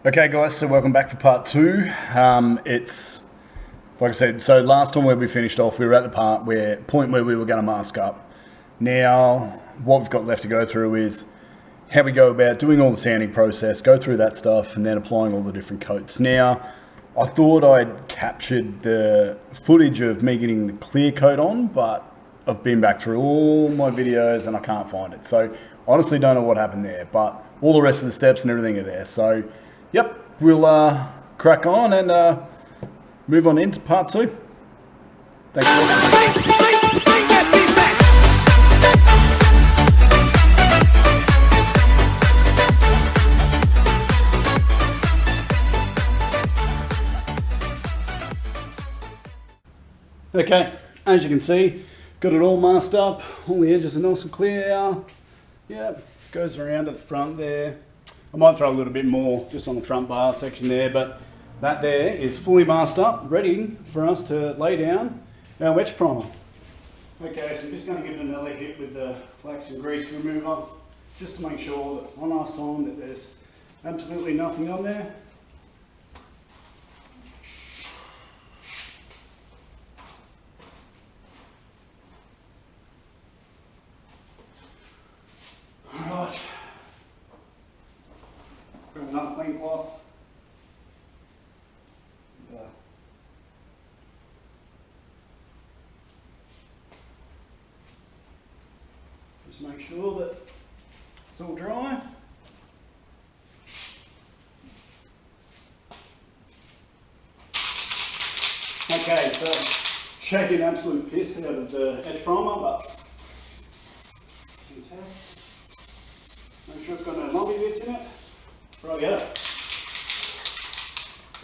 Okay guys, so welcome back for part two. It's, like I said, so last time where we finished off, we were at the point where we were going to mask up. Now, what we've got left to go through is how we go about doing all the sanding process, go through that stuff, and then applying all the different coats. Now, I thought I'd captured the footage of me getting the clear coat on, but I've been back through all my videos and I can't find it. So, honestly don't know what happened there, but all the rest of the steps and everything are there. So, yep, we'll crack on and move on into part two. Thanks for watching. Okay, as you can see, got it all masked up. All the edges are nice and clear. Yeah, goes around at the front there. I might throw a little bit more just on the front bar section there, but that there is fully masked up, ready for us to lay down our wedge primer. Okay, so I'm just going to give it another hit with the wax and grease remover, just to make sure that one last time that there's absolutely nothing on there. Alright. Grab another clean cloth. Just make sure that it's all dry. Okay, so shaking absolute piss out of the edge primer, but make sure it's got no lumpy bits in it. Right, go.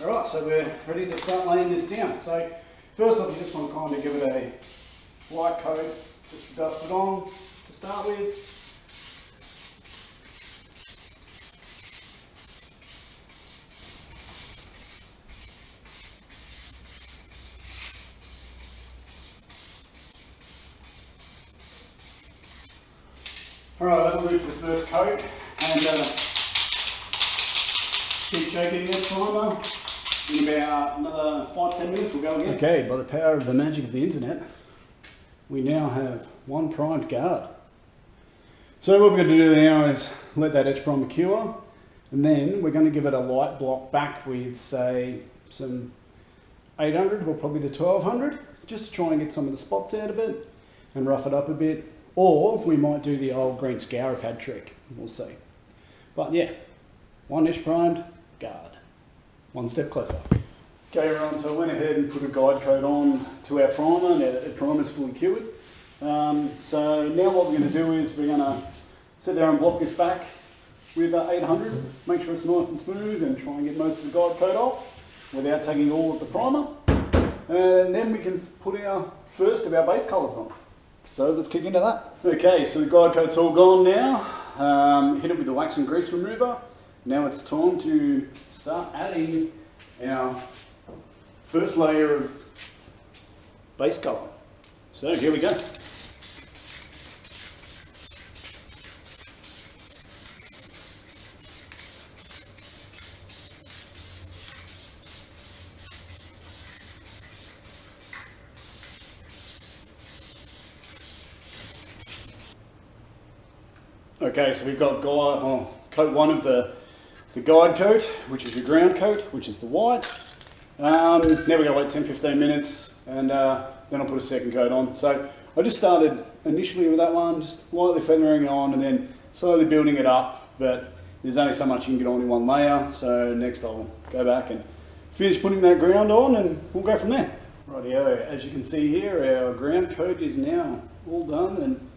Alright, so we're ready to start laying this down. So first off, you just want to kind of give it a light coat, just dust it on to start with. Alright, that'll do for the first coat, and keep shaking that primer. In about another 5-10 minutes we'll go again. Okay, by the power of the magic of the internet, we now have one primed guard. So what we're going to do now is let that edge primer cure, and then we're going to give it a light block back with, say, some 800 or probably the 1200, just to try and get some of the spots out of it and rough it up a bit. Or we might do the old green scour pad trick, we'll see. But yeah, one edge primed, guard. One step closer. Okay everyone, so I went ahead and put a guide coat on to our primer. Now the primer's fully cured. So now what we're going to do is we're going to sit there and block this back with 800. Make sure it's nice and smooth and try and get most of the guide coat off without taking all of the primer. And then we can put our first of our base colours on. So let's kick into that. Okay, so the guide coat's all gone now. Hit it with the wax and grease remover. Now it's time to start adding our first layer of base colour. So here we go. Okay, so we've got coat one of the guide coat, which is your ground coat, which is the white. Now we're going to wait 10-15 minutes and then I'll put a second coat on. So I just started initially with that one, just lightly feathering it on and then slowly building it up, but there's only so much you can get on in one layer. So next I'll go back and finish putting that ground on and we'll go from there. Rightio, as you can see here, our ground coat is now all done and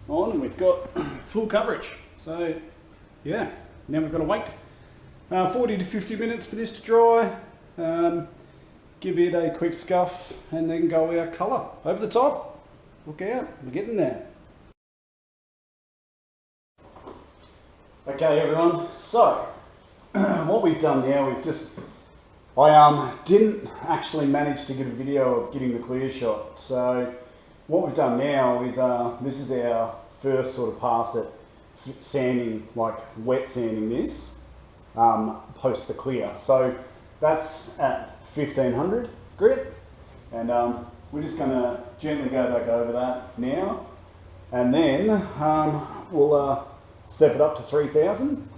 on, and we've got full coverage. So yeah, now we've got to wait 40 to 50 minutes for this to dry, give it a quick scuff and then go our colour over the top. Look out, we're getting there. Okay everyone, so what we've done now is just, I didn't actually manage to get a video of getting the clear shot, so what we've done now is this is our first sort of pass at sanding, like wet sanding this. post the clear. So that's at 1500 grit, and we're just going to gently go back over that now, and then we'll step it up to 3000,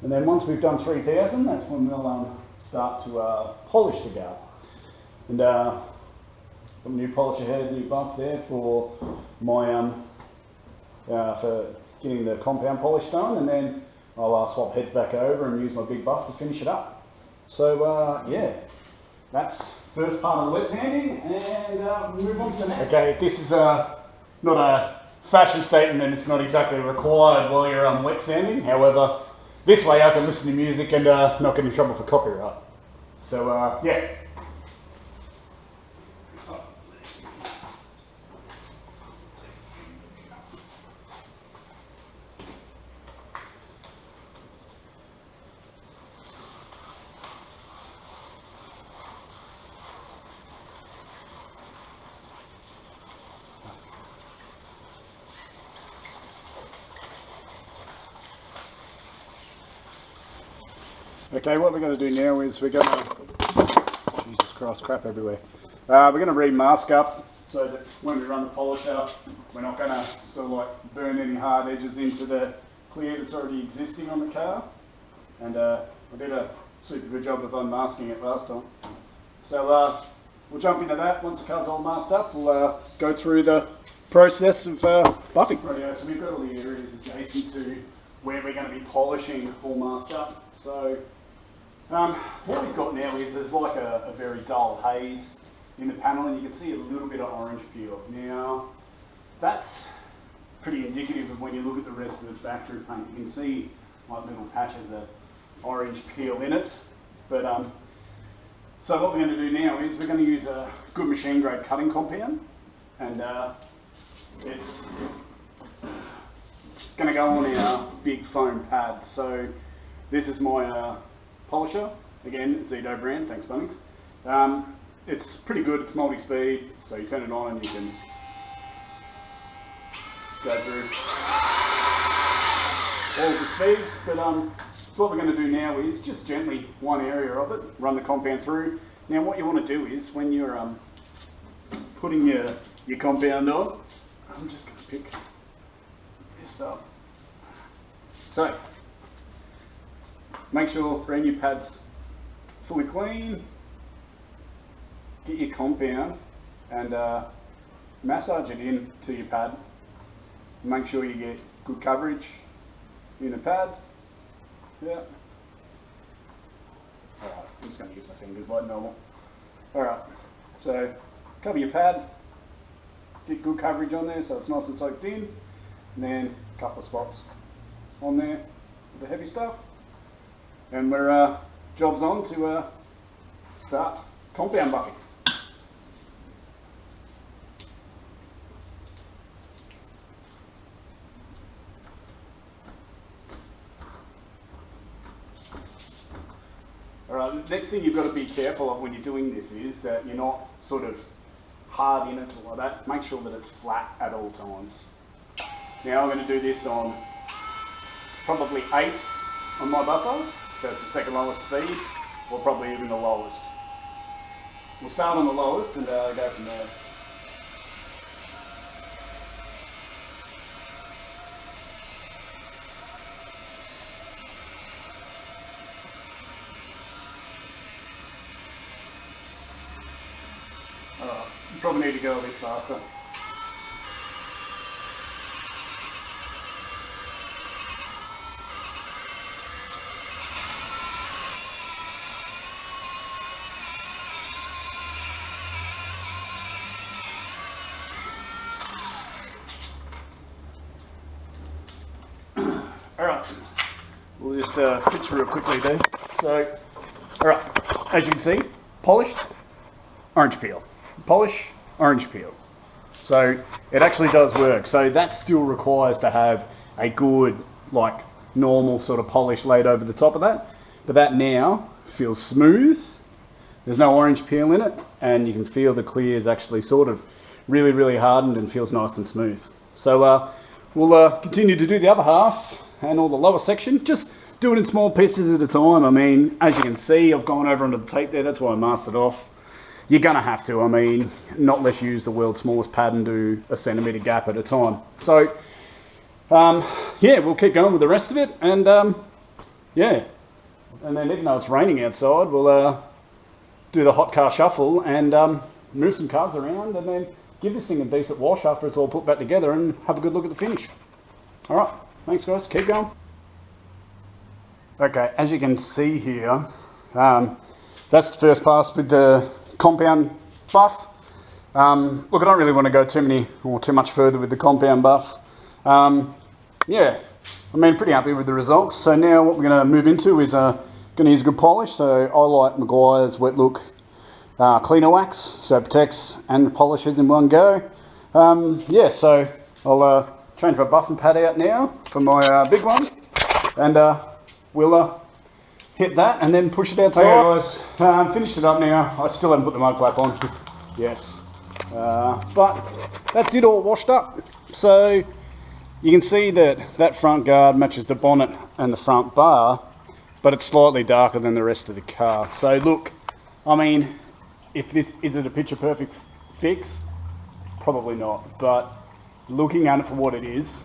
and then once we've done 3000, that's when we'll start to polish the guard. And got a new polisher head, new buff there for my for getting the compound polish done, and then I'll swap heads back over and use my big buff to finish it up. So yeah, that's first part of the wet sanding, and we'll move on to the next. Okay, this is not a fashion statement, and it's not exactly required while you're wet sanding. However, this way I can listen to music and not get in trouble for copyright. So yeah. Okay, what we're going to do now is we're going to, Jesus Christ, crap everywhere. We're going to re-mask up so that when we run the polisher, we're not going to sort of like burn any hard edges into the clear that's already existing on the car. And I did a super good job of unmasking it last time. So we'll jump into that. Once the car's all masked up, we'll go through the process of buffing. Rightio, so we've got all the areas adjacent to where we're going to be polishing all masked up. So what we've got now is there's like a very dull haze in the panel, and you can see a little bit of orange peel. Now that's pretty indicative of when you look at the rest of the factory paint. You can see like little patches of orange peel in it. But so what we're going to do now is we're going to use a good machine grade cutting compound, and it's going to go on our big foam pad. So this is my polisher, again, Zito brand, thanks Bunnings. It's pretty good, it's multi-speed, so you turn it on and you can go through all of the speeds. But what we're going to do now is just gently one area of it, run the compound through. Now what you want to do is when you're putting your compound on, I'm just going to pick this up. So make sure brand new pad's fully clean. Get your compound and massage it in to your pad. Make sure you get good coverage in the pad. Yeah. Alright, I'm just going to use my fingers like normal. Alright, so cover your pad, get good coverage on there so it's nice and soaked in, and then a couple of spots on there with the heavy stuff. And we're job's on to start compound buffing. Alright, the next thing you've got to be careful of when you're doing this is that you're not sort of hard in it or like that. Make sure that it's flat at all times. Now I'm going to do this on probably 8 on my buffer. So it's the second lowest speed, or probably even the lowest. We'll start on the lowest and go from there. Alright, you probably need to go a bit faster. Alright, we'll just picture real quickly there. So, alright, as you can see, polished, orange peel. Polish, orange peel. So it actually does work. So that still requires to have a good, like, normal sort of polish laid over the top of that. But that now feels smooth. There's no orange peel in it, and you can feel the clear is actually sort of really, really hardened and feels nice and smooth. So we'll continue to do the other half and all the lower section. Just do it in small pieces at a time. I mean, as you can see, I've gone over onto the tape there. That's why I masked it off. You're going to have to, I mean, not let's use the world's smallest pad and do a centimetre gap at a time. So, yeah, we'll keep going with the rest of it. And, yeah. And then even though it's raining outside, we'll do the hot car shuffle and move some cards around and then give this thing a decent wash after it's all put back together and have a good look at the finish. All right, thanks guys, keep going. Okay, as you can see here, that's the first pass with the compound buff. Look, I don't really want to go too much further with the compound buff. Yeah, I mean, pretty happy with the results. So now what we're going to move into is going to use a good polish. So I like Maguire's Wet Look Cleaner Wax, so it protects and polishes in one go. Yeah, so I'll change my buff and pad out now for my big one, and we'll hit that and then push it outside. Okay guys, finished it up now. I still haven't put the mud flap on. Yes, but that's it all washed up. So you can see that that front guard matches the bonnet and the front bar, but it's slightly darker than the rest of the car. So look, I mean, if this is it a picture perfect fix, probably not, but looking at it for what it is,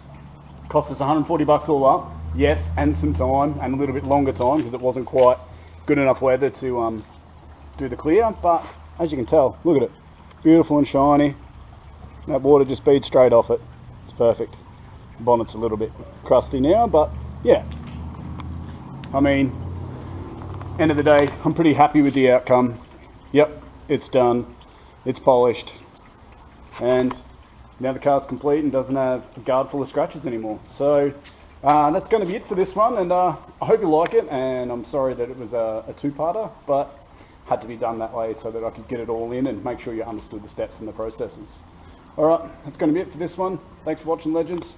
cost us 140 bucks all up, yes, and some time and a little bit longer time because it wasn't quite good enough weather to do the clear. But as you can tell, look at it, beautiful and shiny. That water just beads straight off it. It's perfect. The bonnet's a little bit crusty now, but yeah, I mean, end of the day, I'm pretty happy with the outcome. Yep, it's done, it's polished, and now the car's complete and doesn't have a guard full of scratches anymore. So that's going to be it for this one, and I hope you like it, and I'm sorry that it was a two-parter, but had to be done that way so that I could get it all in and make sure you understood the steps and the processes. Alright, that's going to be it for this one. Thanks for watching, legends.